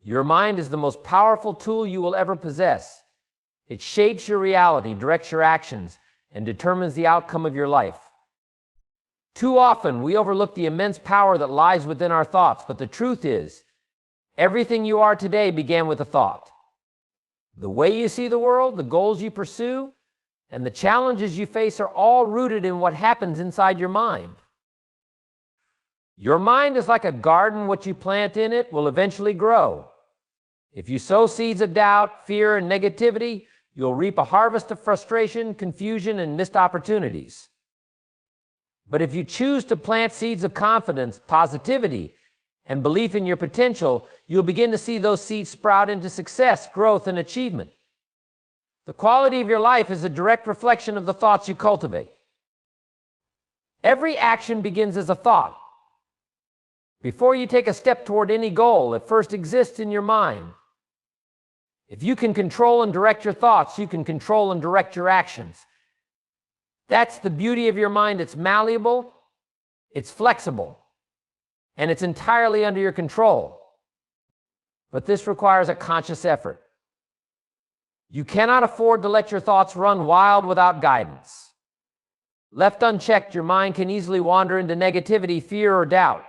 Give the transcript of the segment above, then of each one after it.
Your mind is the most powerful tool you will ever possess. It shapes your reality, directs your actions, and determines the outcome of your life. Too often, we overlook the immense power that lies within our thoughts, but the truth is, everything you are today began with a thought. The way you see the world, the goals you pursue, and the challenges you face are all rooted in what happens inside your mind. Your mind is like a garden. What you plant in it will eventually grow. If you sow seeds of doubt, fear, and negativity, you'll reap a harvest of frustration, confusion, and missed opportunities. But if you choose to plant seeds of confidence, positivity, and belief in your potential, you'll begin to see those seeds sprout into success, growth, and achievement. The quality of your life is a direct reflection of the thoughts you cultivate. Every action begins as a thought. Before you take a step toward any goal, it first exists in your mind. If you can control and direct your thoughts, you can control and direct your actions. That's the beauty of your mind. It's malleable, it's flexible, and it's entirely under your control. But this requires a conscious effort. You cannot afford to let your thoughts run wild without guidance. Left unchecked, your mind can easily wander into negativity, fear, or doubt.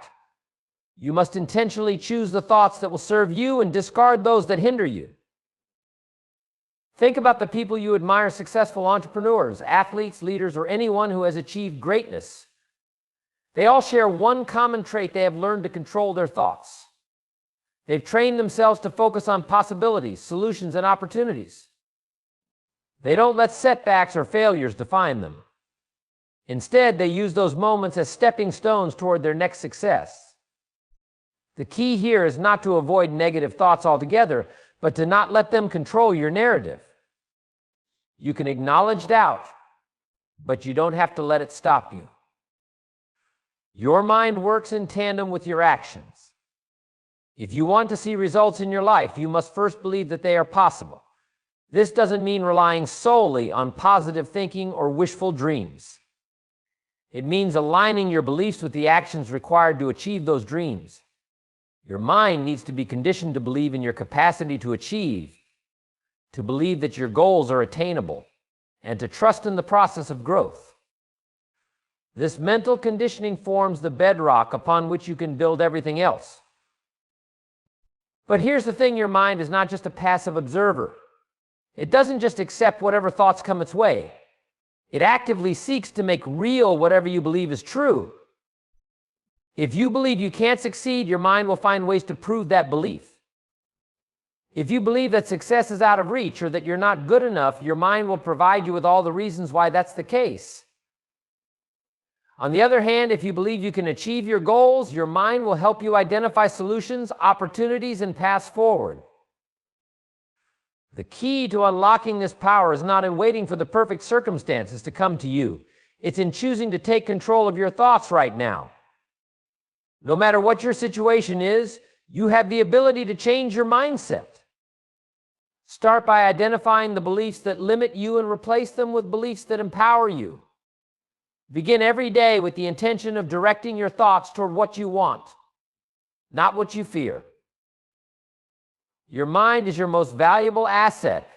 You must intentionally choose the thoughts that will serve you and discard those that hinder you. Think about the people you admire, successful entrepreneurs, athletes, leaders, or anyone who has achieved greatness. They all share one common trait: they have learned to control their thoughts. They've trained themselves to focus on possibilities, solutions, and opportunities. They don't let setbacks or failures define them. Instead, they use those moments as stepping stones toward their next success. The key here is not to avoid negative thoughts altogether, but to not let them control your narrative. You can acknowledge doubt, but you don't have to let it stop you. Your mind works in tandem with your actions. If you want to see results in your life, you must first believe that they are possible. This doesn't mean relying solely on positive thinking or wishful dreams. It means aligning your beliefs with the actions required to achieve those dreams. Your mind needs to be conditioned to believe in your capacity to achieve, to believe that your goals are attainable, and to trust in the process of growth. This mental conditioning forms the bedrock upon which you can build everything else. But here's the thing: your mind is not just a passive observer. It doesn't just accept whatever thoughts come its way. It actively seeks to make real whatever you believe is true. If you believe you can't succeed, your mind will find ways to prove that belief. If you believe that success is out of reach or that you're not good enough, your mind will provide you with all the reasons why that's the case. On the other hand, if you believe you can achieve your goals, your mind will help you identify solutions, opportunities, and paths forward. The key to unlocking this power is not in waiting for the perfect circumstances to come to you. It's in choosing to take control of your thoughts right now. No matter what your situation is, you have the ability to change your mindset. Start by identifying the beliefs that limit you and replace them with beliefs that empower you. Begin every day with the intention of directing your thoughts toward what you want, not what you fear. Your mind is your most valuable asset,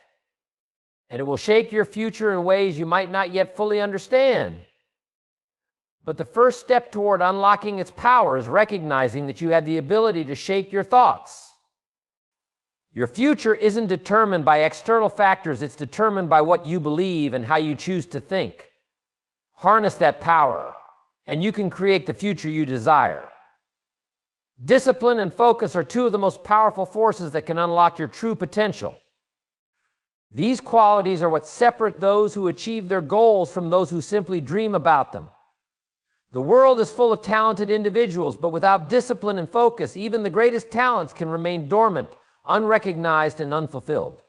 and it will shape your future in ways you might not yet fully understand. But the first step toward unlocking its power is recognizing that you have the ability to shape your thoughts. Your future isn't determined by external factors, it's determined by what you believe and how you choose to think. Harness that power, and you can create the future you desire. Discipline and focus are two of the most powerful forces that can unlock your true potential. These qualities are what separate those who achieve their goals from those who simply dream about them. The world is full of talented individuals, but without discipline and focus, even the greatest talents can remain dormant, unrecognized, and unfulfilled.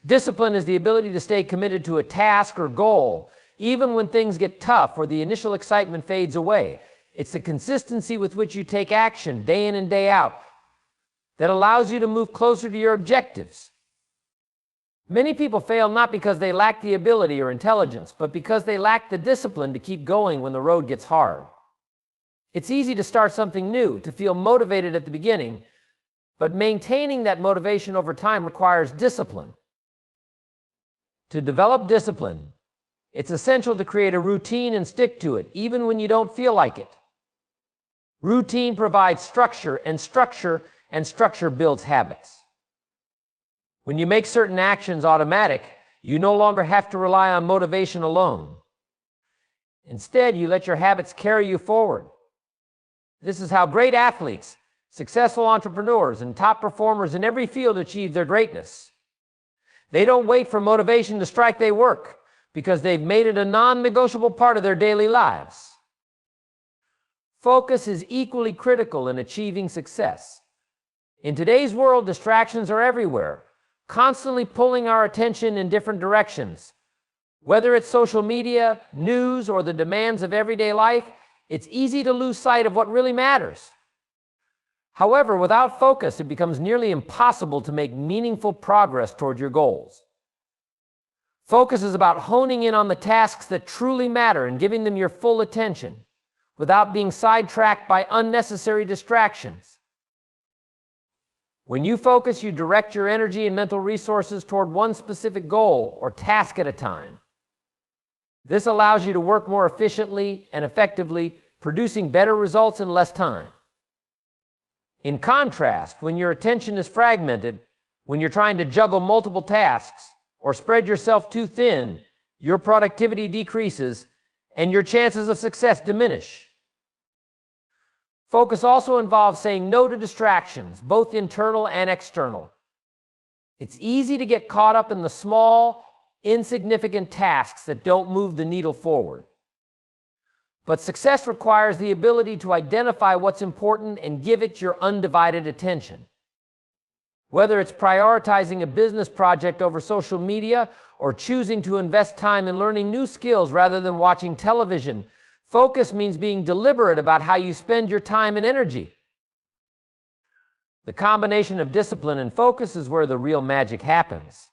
Discipline is the ability to stay committed to a task or goal, even when things get tough or the initial excitement fades away. It's the consistency with which you take action day in and day out that allows you to move closer to your objectives. Many people fail not because they lack the ability or intelligence, but because they lack the discipline to keep going when the road gets hard. It's easy to start something new, to feel motivated at the beginning, But maintaining that motivation over time requires discipline. To develop discipline, it's essential to create a routine and stick to it, even when you don't feel like it. Routine provides structure, and structure builds habits. When you make certain actions automatic, you no longer have to rely on motivation alone. Instead, you let your habits carry you forward. This is how great athletes, successful entrepreneurs, and top performers in every field achieve their greatness. They don't wait for motivation to strike, they work, because they've made it a non-negotiable part of their daily lives. Focus is equally critical in achieving success. In today's world, distractions are everywhere, constantly pulling our attention in different directions. Whether it's social media, news, or the demands of everyday life, it's easy to lose sight of what really matters. However, without focus, it becomes nearly impossible to make meaningful progress toward your goals. Focus is about honing in on the tasks that truly matter and giving them your full attention, without being sidetracked by unnecessary distractions. When you focus, you direct your energy and mental resources toward one specific goal or task at a time. This allows you to work more efficiently and effectively, producing better results in less time. In contrast, when your attention is fragmented, when you're trying to juggle multiple tasks or spread yourself too thin, your productivity decreases and your chances of success diminish. Focus also involves saying no to distractions, both internal and external. It's easy to get caught up in the small, insignificant tasks that don't move the needle forward. But success requires the ability to identify what's important and give it your undivided attention. Whether it's prioritizing a business project over social media or choosing to invest time in learning new skills rather than watching television, focus means being deliberate about how you spend your time and energy. The combination of discipline and focus is where the real magic happens.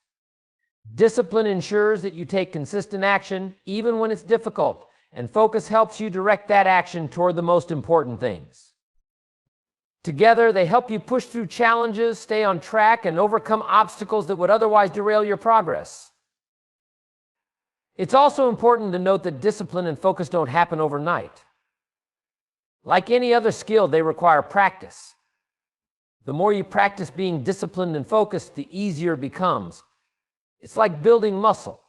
Discipline ensures that you take consistent action even when it's difficult, and focus helps you direct that action toward the most important things. Together, they help you push through challenges, stay on track, and overcome obstacles that would otherwise derail your progress. It's also important to note that discipline and focus don't happen overnight. Like any other skill, they require practice. The more you practice being disciplined and focused, the easier it becomes. It's like building muscle.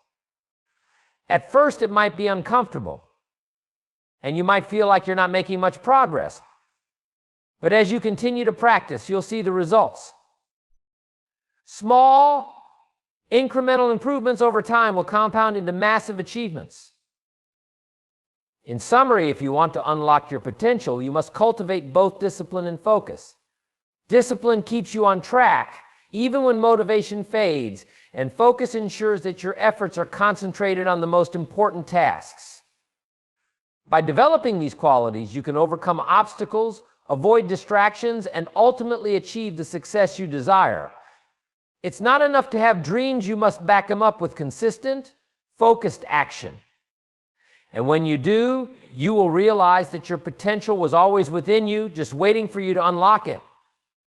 At first, it might be uncomfortable, and you might feel like you're not making much progress. But as you continue to practice, you'll see the results. Small, incremental improvements over time will compound into massive achievements. In summary, if you want to unlock your potential, you must cultivate both discipline and focus. Discipline keeps you on track, even when motivation fades, and focus ensures that your efforts are concentrated on the most important tasks. By developing these qualities, you can overcome obstacles, avoid distractions, and ultimately achieve the success you desire. It's not enough to have dreams, you must back them up with consistent, focused action. And when you do, you will realize that your potential was always within you, just waiting for you to unlock it.